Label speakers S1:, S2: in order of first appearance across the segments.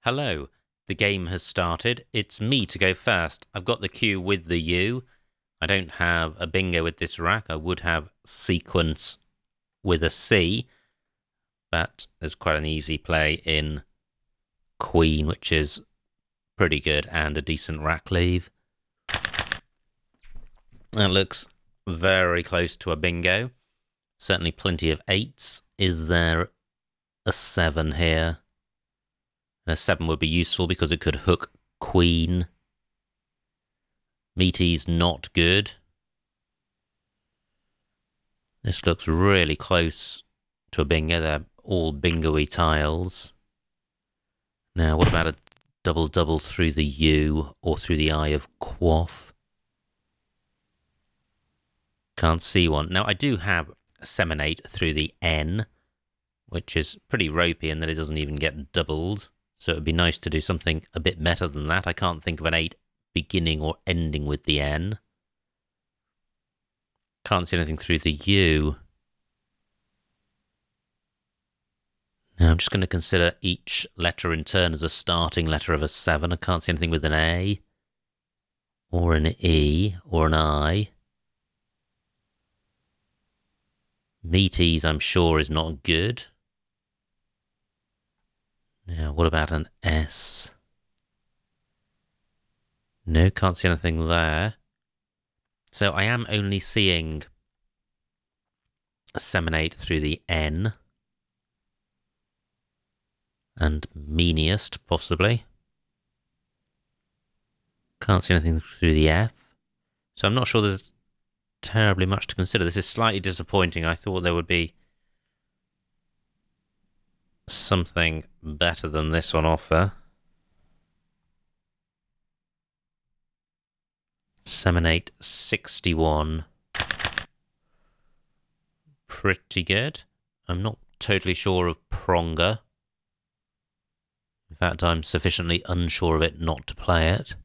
S1: Hello, the game has started. It's me to go first. I've got the Q with the U. I don't have a bingo with this rack. I would have sequence with a C, but there's quite an easy play in Queen, which is pretty good, and a decent rack leave. That looks very close to a bingo. Certainly plenty of eights. Is there a 7 here? And a 7 would be useful because it could hook Queen. Meaty's not good. This looks really close to a bingo. They're all bingo-y tiles. Now, what about a double-double through the U or through the eye of Quaff? Can't see one. Now, I do have Seminate through the N, which is pretty ropey in that it doesn't even get doubled. So it would be nice to do something a bit better than that. I can't think of an 8 beginning or ending with the N. Can't see anything through the U. Now I'm just going to consider each letter in turn as a starting letter of a 7. I can't see anything with an A, or an E, or an I. Meaty's, I'm sure, is not good. Now, what about an S? No, can't see anything there. So I am only seeing a Seminate through the N. And meaniest, possibly. Can't see anything through the F. So I'm not sure there's terribly much to consider. This is slightly disappointing. I thought there would be something better than this on offer. Seminate 61. Pretty good. I'm not totally sure of Pronger. In fact, I'm sufficiently unsure of it not to play it.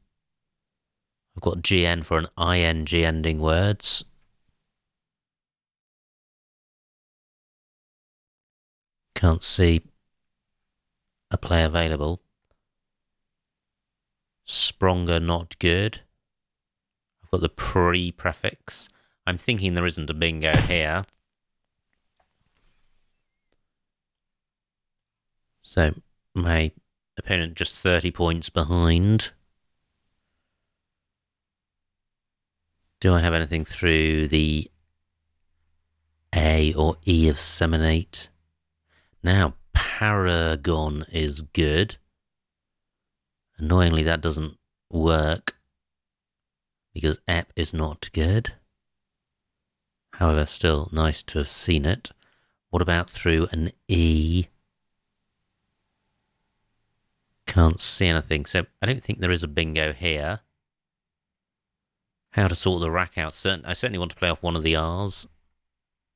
S1: I've got GN for an ING ending words. Can't see a play available. Spronger not good. I've got the pre-prefix. I'm thinking there isn't a bingo here. So my opponent just 30 points behind. Do I have anything through the A or E of Seminate? Now, Paragon is good. Annoyingly, that doesn't work because Ep is not good. However, still nice to have seen it. What about through an E? Can't see anything, so I don't think there is a bingo here. How to sort the rack out? I certainly want to play off one of the R's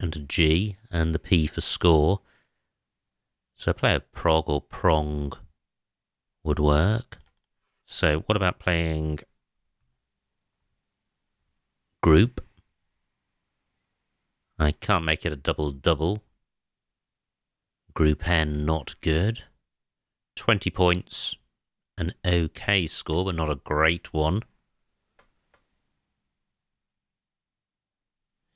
S1: and a G and the P for score. So play a prog or prong would work. So what about playing group? I can't make it a double-double. Group N, not good. 20 points, an okay score, but not a great one.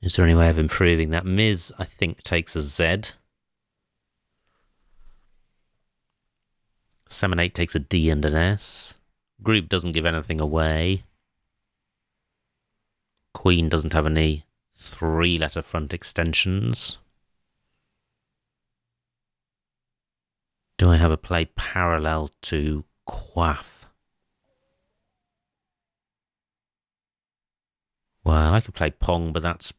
S1: Is there any way of improving that? Ms, I think, takes a Z. Seminate takes a D and an S. Group doesn't give anything away. Queen doesn't have any 3-letter front extensions. Do I have a play parallel to Quaff? Well, I could play Pong, but that's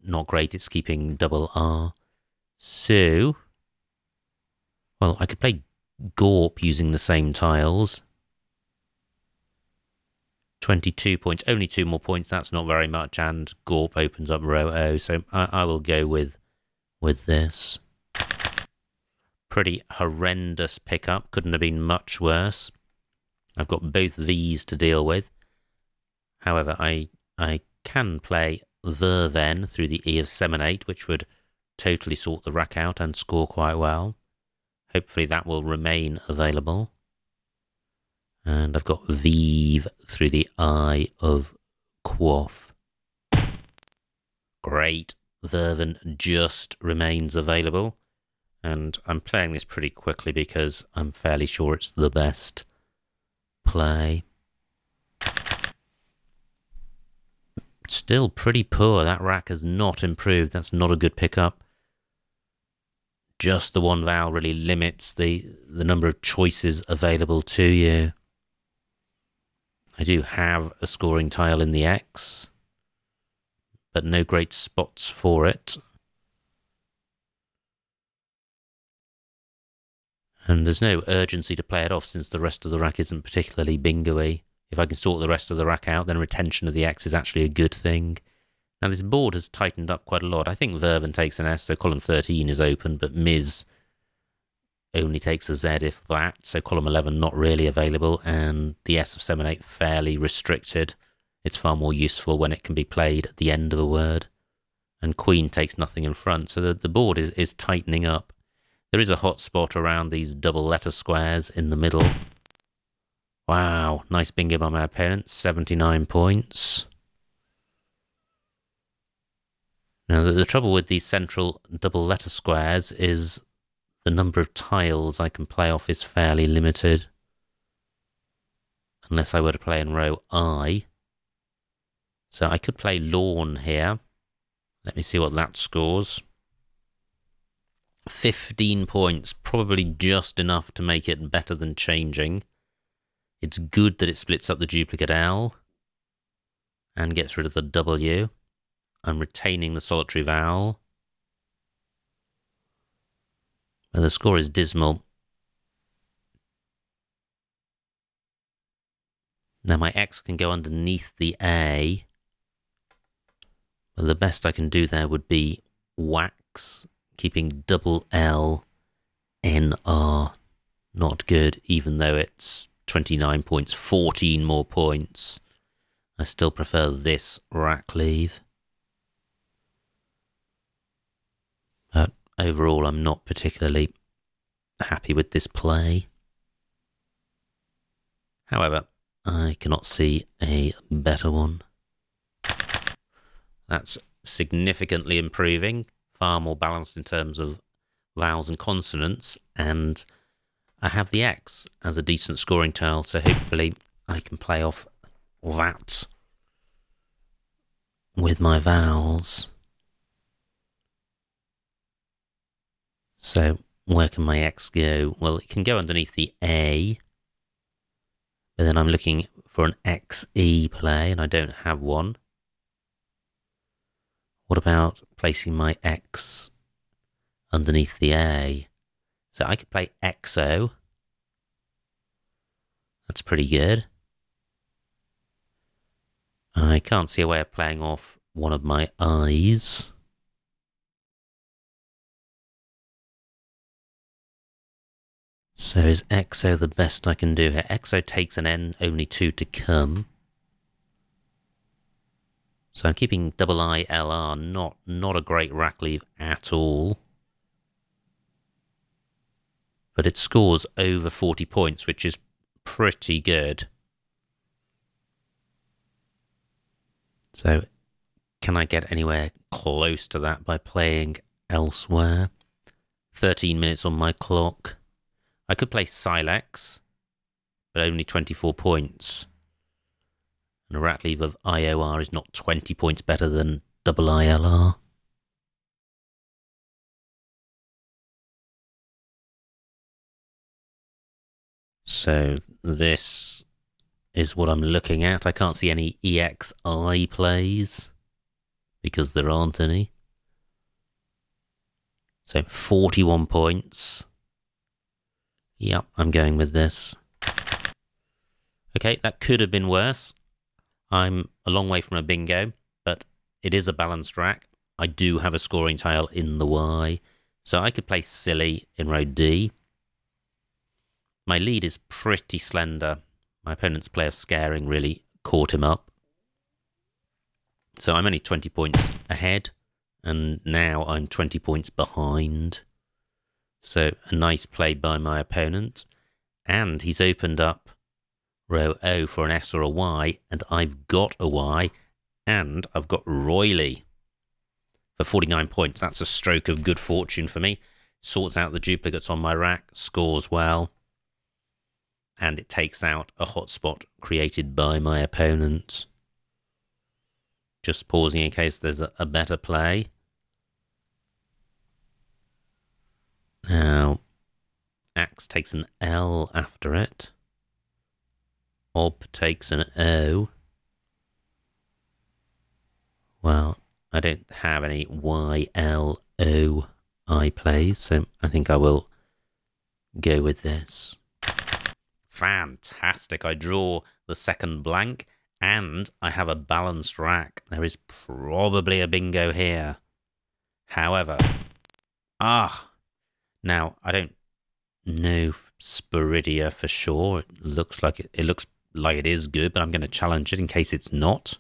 S1: not great. It's keeping double R. So, well, I could play Gorp using the same tiles. 22 points, only 2 more points, that's not very much, and Gorp opens up row O, so I will go with this. Pretty horrendous pickup, couldn't have been much worse. I've got both these to deal with. However, I can play Verven through the E of Seminate, which would totally sort the rack out and score quite well. Hopefully that will remain available. And I've got Vive through the Eye of Quoth. Great. Verven just remains available. And I'm playing this pretty quickly because I'm fairly sure it's the best play. Still pretty poor. That rack has not improved. That's not a good pickup. Just the one vowel really limits the number of choices available to you. I do have a scoring tile in the X, but no great spots for it. And there's no urgency to play it off since the rest of the rack isn't particularly bingo-y. If I can sort the rest of the rack out, then retention of the X is actually a good thing. Now this board has tightened up quite a lot. I think Verven takes an S, so column 13 is open, but Miz only takes a Z if that, so column 11 not really available, and the S of 7, 8 fairly restricted. It's far more useful when it can be played at the end of a word. And Queen takes nothing in front, so the board is tightening up. There is a hot spot around these double letter squares in the middle. Wow, nice bingo by my opponent, 79 points. Now the trouble with these central double letter squares is the number of tiles I can play off is fairly limited. Unless I were to play in row I. So I could play lawn here. Let me see what that scores. 15 points, probably just enough to make it better than changing. It's good that it splits up the duplicate L and gets rid of the W. I'm retaining the solitary vowel. But the score is dismal. Now my X can go underneath the A. But the best I can do there would be wax, keeping double L, N, R. Not good, even though it's 29 points, 14 more points. I still prefer this rack leave. But overall, I'm not particularly happy with this play. However, I cannot see a better one. That's significantly improving, far more balanced in terms of vowels and consonants, and I have the X as a decent scoring tile, so hopefully I can play off that with my vowels. So where can my X go? Well, it can go underneath the A, but then I'm looking for an XE play, and I don't have one. What about placing my X underneath the A? So I could play XO. That's pretty good. I can't see a way of playing off one of my I's. So is XO the best I can do here? XO takes an N, only 2 to come. So I'm keeping double I, LR, not a great rack leave at all. But it scores over 40 points, which is pretty good. So can I get anywhere close to that by playing elsewhere? 13 minutes on my clock. I could play Silex, but only 24 points. And a rack leave of IOR is not 20 points better than double ILR. So this is what I'm looking at. I can't see any EXI plays because there aren't any. So 41 points. Yep, I'm going with this. Okay, that could have been worse. I'm a long way from a bingo, but it is a balanced rack. I do have a scoring tile in the Y, so I could play silly in row D. My lead is pretty slender. My opponent's play of scaring really caught him up. So I'm only 20 points ahead, and now I'm 20 points behind. So a nice play by my opponent, and he's opened up row O for an S or a Y, and I've got a Y, and I've got Royley for 49 points. That's a stroke of good fortune for me. Sorts out the duplicates on my rack, scores well, and it takes out a hotspot created by my opponent. Just pausing in case there's a better play. Now, Axe takes an L after it. Ob takes an O. Well, I don't have any YLOI plays, so I think I will go with this. Fantastic. I draw the second blank, and I have a balanced rack. There is probably a bingo here. However, now I don't know Spiridia for sure. It looks like it is good, but I'm going to challenge it in case it's not.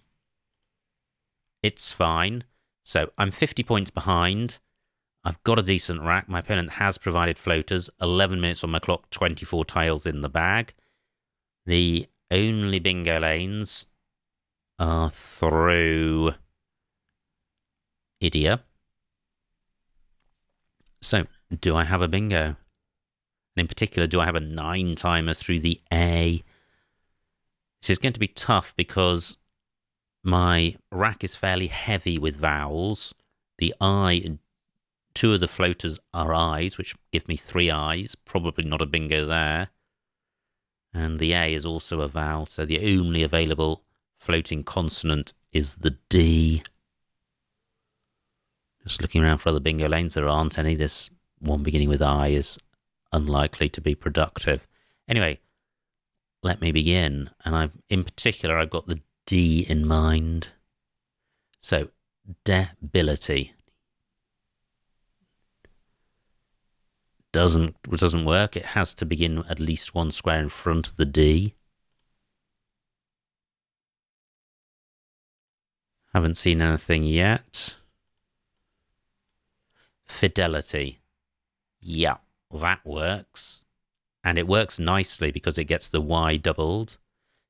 S1: It's fine. So I'm 50 points behind. I've got a decent rack. My opponent has provided floaters. 11 minutes on my clock, 24 tiles in the bag. The only bingo lanes are through Idia. So, do I have a bingo? And in particular, do I have a 9-timer through the A? This is going to be tough because my rack is fairly heavy with vowels. The I, 2 of the floaters are I's, which give me 3 I's. Probably not a bingo there. And the A is also a vowel, so the only available floating consonant is the D. Just looking around for other bingo lanes, there aren't any. This one beginning with I is unlikely to be productive. Anyway, let me begin. And in particular, I've got the D in mind. So, debility. Doesn't work. It has to begin at least one square in front of the D. Haven't seen anything yet. Fidelity. Yeah, that works. And it works nicely because it gets the Y doubled.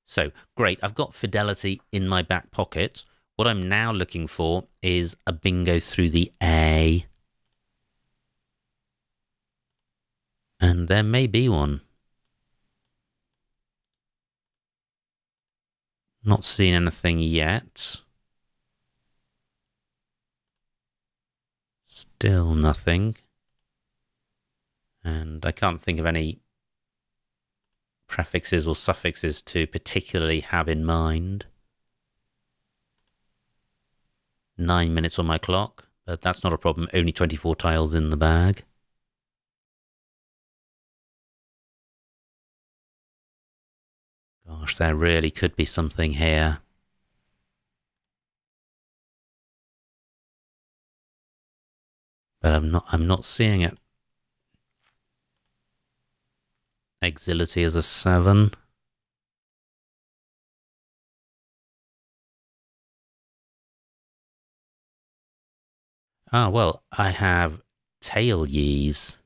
S1: So, great. I've got fidelity in my back pocket. What I'm now looking for is a bingo through the A. And there may be one. Not seen anything yet. Still nothing. And I can't think of any prefixes or suffixes to particularly have in mind. 9 minutes on my clock, but that's not a problem. Only 24 tiles in the bag. Gosh, there really could be something here. But I'm not seeing it. Exility is a 7. Ah, well, I have tail yees.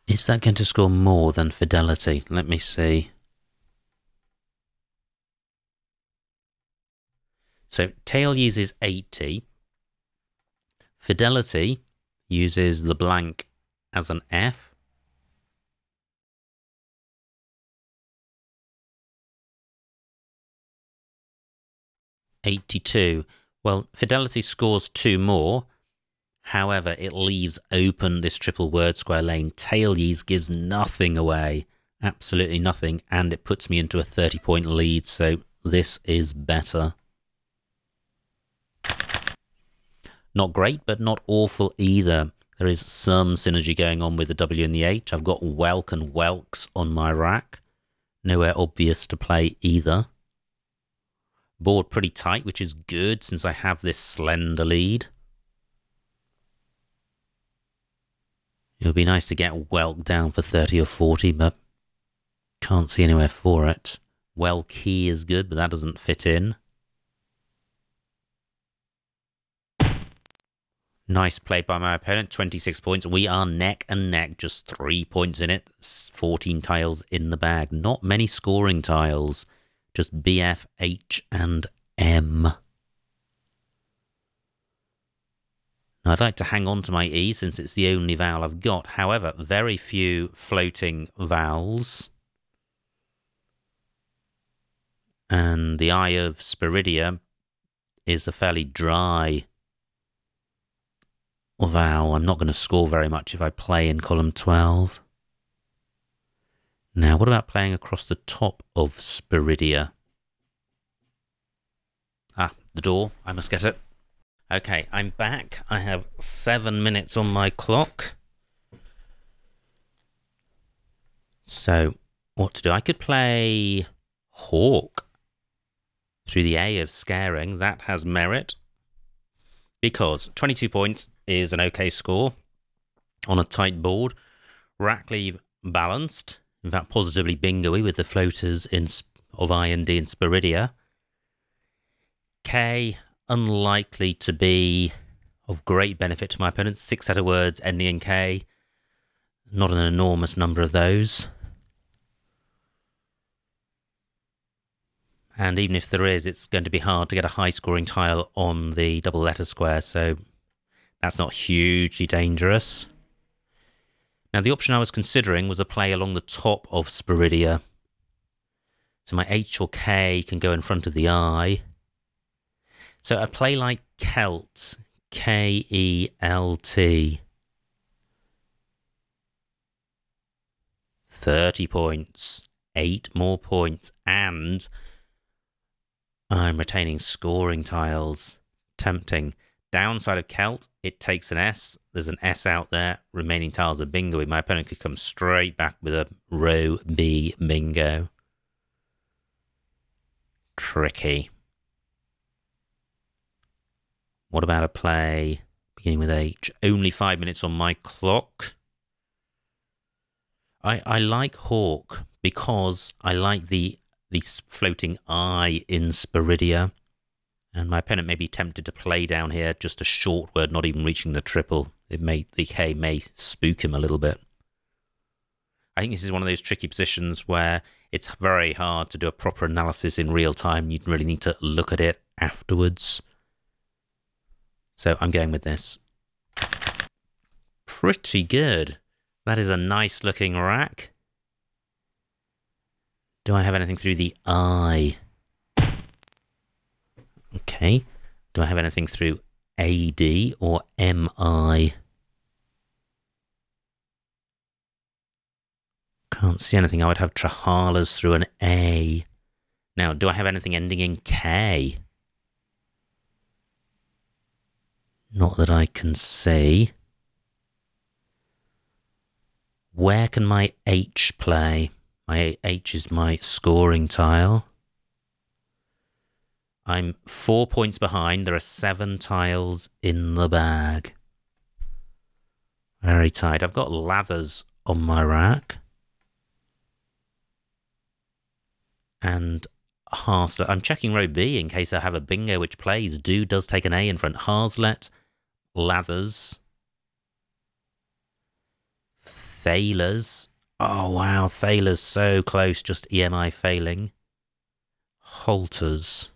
S1: Is that going to score more than fidelity? Let me see. So tail yees is 80. Fidelity uses the blank as an F. $82. Well, fidelity scores 2 more. However, it leaves open this triple word square lane. Tail yees gives nothing away. Absolutely nothing. And it puts me into a 30-point lead. So this is better. Not great, but not awful either. There is some synergy going on with the W and the H. I've got Welk and Welks on my rack. Nowhere obvious to play either. Board pretty tight, which is good since I have this slender lead. It would be nice to get Welk down for 30 or 40, but can't see anywhere for it. Welky is good, but that doesn't fit in. Nice play by my opponent, 26 points. We are neck and neck, just 3 points in it, 14 tiles in the bag. Not many scoring tiles, just B, F, H, and M. Now, I'd like to hang on to my E since it's the only vowel I've got. However, very few floating vowels. And the I of Spiridia is a fairly dry vowel. I'm not going to score very much if I play in column 12. Now, what about playing across the top of Spiridia? Ah, the door. I must get it. Okay, I'm back. I have 7 minutes on my clock. So, what to do? I could play Hawk through the A of Scaring. That has merit, because 22 points is an okay score on a tight board. Rackley balanced, in fact positively bingo-y with the floaters of I and D in Spiridia. K, unlikely to be of great benefit to my opponents. 6 letter words ending in K. Not an enormous number of those. And even if there is, it's going to be hard to get a high-scoring tile on the double letter square, so that's not hugely dangerous. Now, the option I was considering was a play along the top of Spiridia. So my H or K can go in front of the I. So a play like Kelt, K-E-L-T. 30 points, 8 more points, and I'm retaining scoring tiles. Tempting. Downside of Kelt, it takes an S. There's an S out there. Remaining tiles are bingo. My opponent could come straight back with a row B bingo. Tricky. What about a play beginning with H? Only 5 minutes on my clock. I like Hawk because I like the floating I in Spiridia. And my opponent may be tempted to play down here just a short word, not even reaching the triple. The K may spook him a little bit. I think this is one of those tricky positions where it's very hard to do a proper analysis in real time. You really need to look at it afterwards. So I'm going with this. Pretty good. That is a nice looking rack. Do I have anything through the I? Okay. Do I have anything through AD or MI? Can't see anything. I would have Trahalas through an A. Now, do I have anything ending in K? Not that I can see. Where can my H play? My H is my scoring tile. I'm 4 points behind. There are 7 tiles in the bag. Very tight. I've got lathers on my rack. And Harslet. I'm checking row B in case I have a bingo which plays. Does take an A in front. Harslet, lathers, Thalers. Oh, wow. Thalers so close. Just EMI failing. Halters.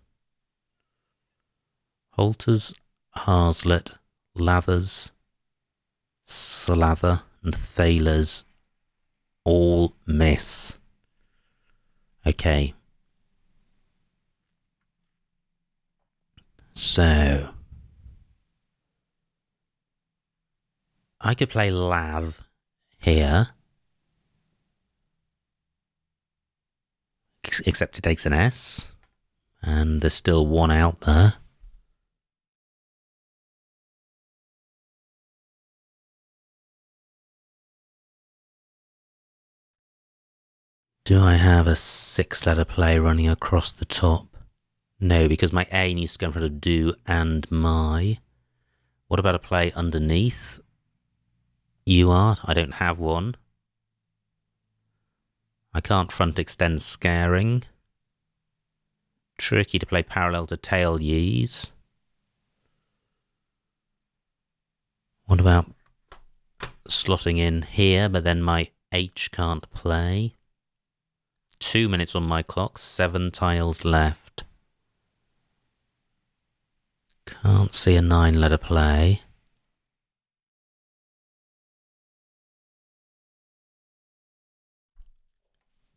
S1: Halters, Harslet, lathers, slather, and Thalers all miss. Okay. So I could play lath here, except it takes an S, and there's still one out there. Do I have a 6-letter play running across the top? No, because my A needs to go in front of do and my. What about a play underneath? You are? I don't have one. I can't front extend Scaring. Tricky to play parallel to tail yees. What about slotting in here, but then my H can't play? 2 minutes on my clock, 7 tiles left. Can't see a 9-letter play.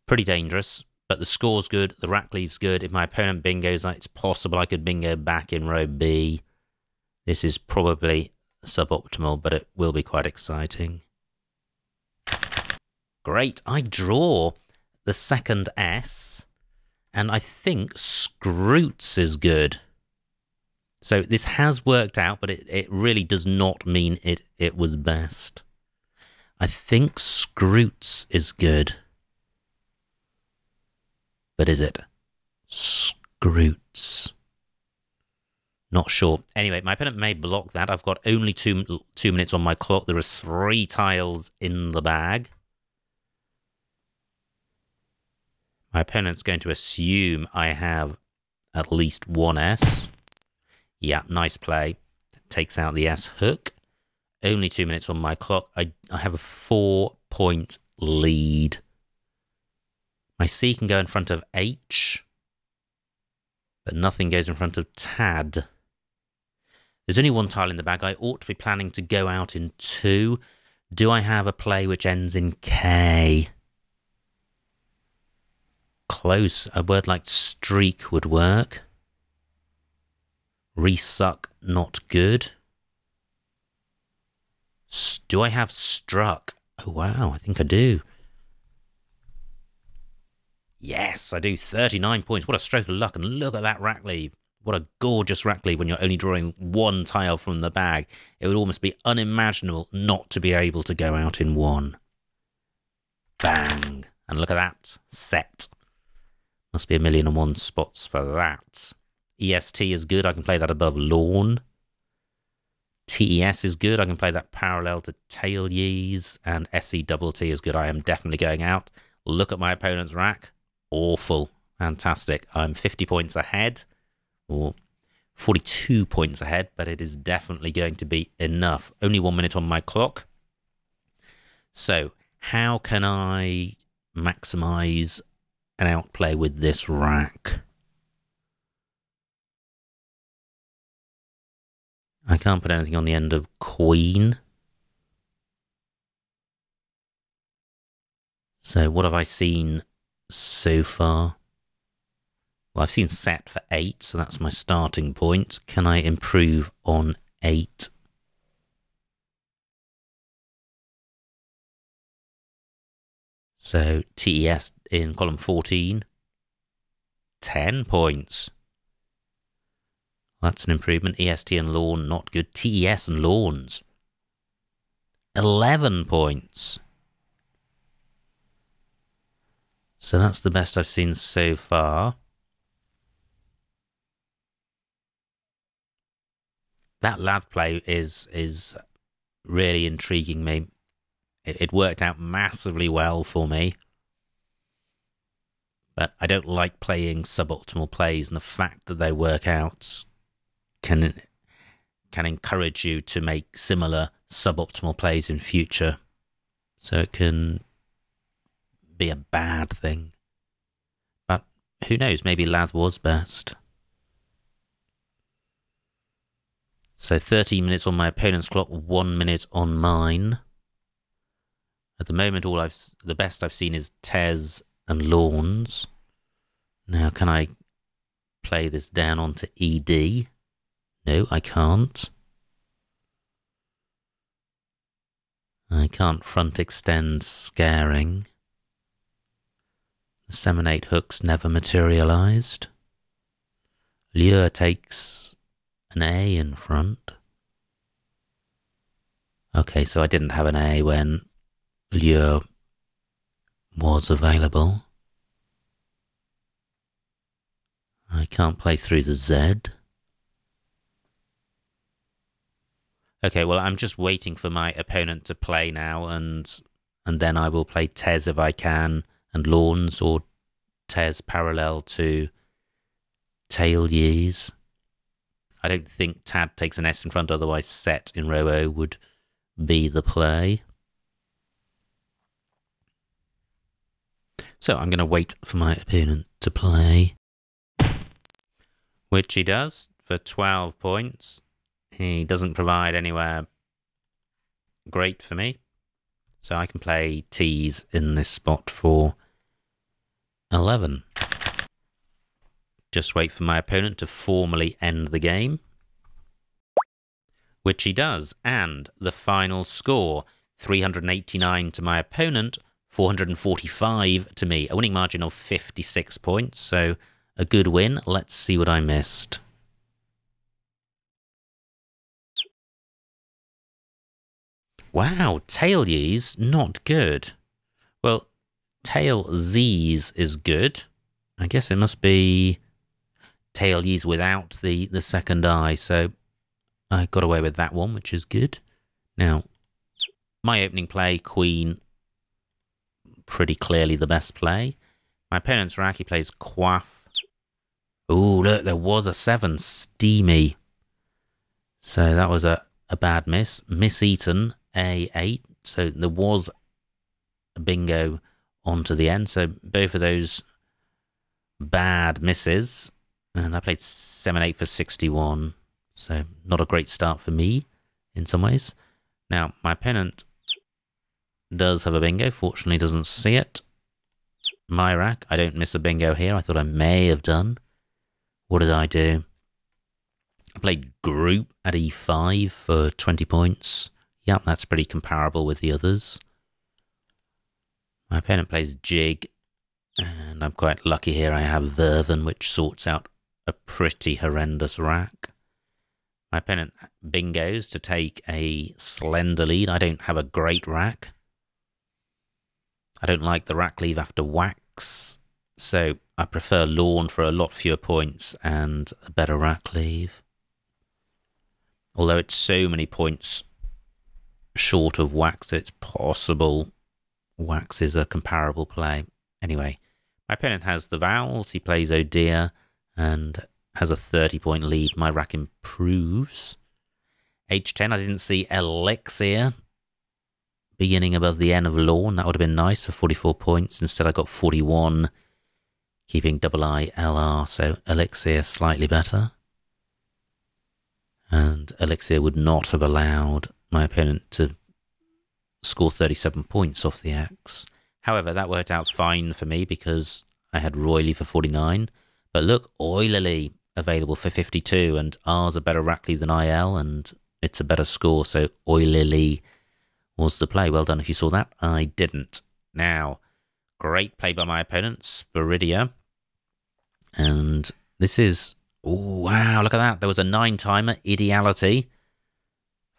S1: Pretty dangerous, but the score's good, the rack leave's good. If my opponent bingos, it's possible I could bingo back in row B. This is probably suboptimal, but it will be quite exciting. Great, I draw the second S, and I think Scroots is good. So this has worked out, but it really does not mean it was best. I think Scroots is good. But is it Scroots? Not sure. Anyway, my opponent may block that. I've got only two minutes on my clock. There are 3 tiles in the bag. My opponent's going to assume I have at least 1 S. Yeah, nice play. Takes out the S hook. Only 2 minutes on my clock. I have a 4-point lead. My C can go in front of H, but nothing goes in front of Tad. There's only 1 tile in the bag. I ought to be planning to go out in 2. Do I have a play which ends in K? Close. A word like streak would work. Resuck, not good. Do I have struck? Oh, wow, I think I do. Yes, I do. 39 points. What a stroke of luck. And look at that rack leave. What a gorgeous rack leave when you're only drawing 1 tile from the bag. It would almost be unimaginable not to be able to go out in 1. Bang. And look at that. Set. Must be 1,000,001 spots for that. EST is good. I can play that above lawn. TES is good. I can play that parallel to tail yees. And SETT is good. I am definitely going out. Look at my opponent's rack. Awful. Fantastic. I'm 50 points ahead, or 42 points ahead, but it is definitely going to be enough. Only 1 minute on my clock. So how can I maximize an outplay with this rack? I can't put anything on the end of queen. So what have I seen so far? Well, I've seen set for 8, so that's my starting point. Can I improve on 8? So TES in column 14, 10 points. That's an improvement. EST and lawn, not good. TES and lawns, 11 points. So that's the best I've seen so far. That lath play is really intriguing me. It worked out massively well for me. But I don't like playing suboptimal plays, and the fact that they work out can encourage you to make similar suboptimal plays in future. So it can be a bad thing. But who knows, maybe lath was best. So 13 minutes on my opponent's clock, 1 minute on mine. At the moment, the best I've seen is Tez and lawns. Now, can I play this down onto ED? No, I can't. I can't front extend scaring. The seminate hooks never materialized. Lure takes an A in front. Okay, so I didn't have an A when Lure was available. I can't play through the Z. Okay, well, I'm just waiting for my opponent to play now, and then I will play Tez if I can, and lawns, or Tez parallel to tail yees. I don't think Tad takes an S in front, otherwise set in row O would be the play. So I'm going to wait for my opponent to play, which he does for 12 points. He doesn't provide anywhere great for me, so I can play tees in this spot for 11. Just wait for my opponent to formally end the game, which he does, and the final score, 389 to my opponent, 445 to me, a winning margin of 56 points, so a good win. Let's see what I missed. Wow, tail Y's not good. Well, tail Z's is good. I guess it must be tail Y's without the second I, so I got away with that one, which is good. Now, my opening play, Queen, pretty clearly the best play. My opponent's rack, he plays Quaff. Ooh, look, there was a 7, steamy. So that was a bad miss. Miss Eaton, A8. So there was a bingo onto the end. So both of those bad misses. And I played 7-8 for 61. So not a great start for me in some ways. Now, my opponent does have a bingo. Fortunately, doesn't see it. My rack, I don't miss a bingo here. I thought I may have done. What did I do? I played group at E5 for 20 points. Yep, that's pretty comparable with the others. My opponent plays jig, and I'm quite lucky here. I have verven, which sorts out a pretty horrendous rack. My opponent bingos to take a slender lead. I don't have a great rack. I don't like the rack leave after wax, so I prefer lawn for a lot fewer points and a better rack leave. Although it's so many points short of wax that it's possible wax is a comparable play. Anyway, my opponent has the vowels. He plays oh dear and has a 30-point lead. My rack improves. H10, I didn't see elixir beginning above the N of lawn. That would have been nice for 44 points. Instead, I got 41, keeping double I, LR, so elixir slightly better. And elixir would not have allowed my opponent to score 37 points off the X. However, that worked out fine for me because I had royally for 49. But look, oilily available for 52, and R's a better rack leave than IL, and it's a better score, so oilily was the play. Well done if you saw that. I didn't. Now, great play by my opponent, Spiridia. And this is... oh, wow, look at that. There was a 9-timer, Ideality.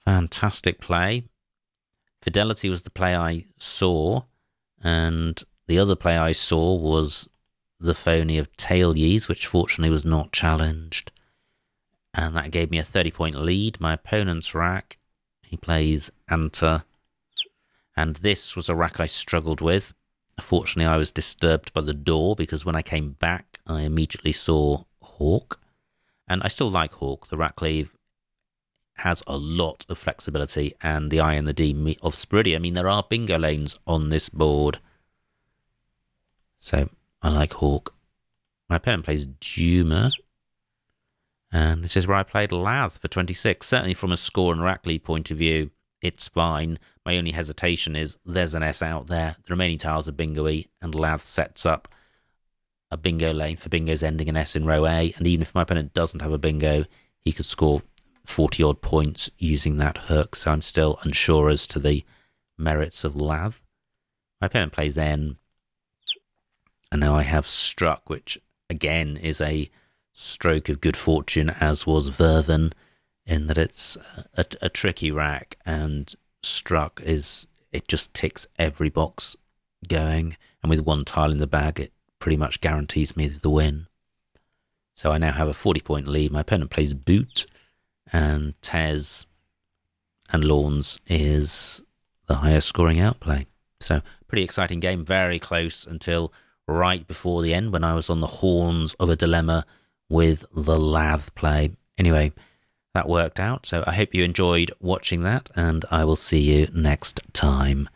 S1: Fantastic play. Fidelity was the play I saw, and the other play I saw was the phony of Tail Yees, which fortunately was not challenged. And that gave me a 30-point lead. My opponent's rack, he plays Anta. And this was a rack I struggled with. Fortunately, I was disturbed by the door because when I came back, I immediately saw Hawk. And I still like Hawk. The rack leave has a lot of flexibility, and the I and the D of Spiridia. I mean, there are bingo lanes on this board. So I like Hawk. My opponent plays Duma. And this is where I played Lath for 26. Certainly from a score and rack leave point of view, it's fine. My only hesitation is there's an S out there. The remaining tiles are bingo-y, and Lath sets up a bingo lane for bingos ending in S in row A. And even if my opponent doesn't have a bingo, he could score 40-odd points using that hook. So I'm still unsure as to the merits of Lath. My opponent plays N. And now I have Struck, which again is a stroke of good fortune, as was Verven, in that it's a tricky rack, and Struck is, it just ticks every box going, and with one tile in the bag it pretty much guarantees me the win. So I now have a 40-point lead. My opponent plays Boot, and Tez and Lawns is the highest scoring outplay. So pretty exciting game, very close until right before the end when I was on the horns of a dilemma with the Lath play. Anyway, that worked out. So I hope you enjoyed watching that, and I will see you next time.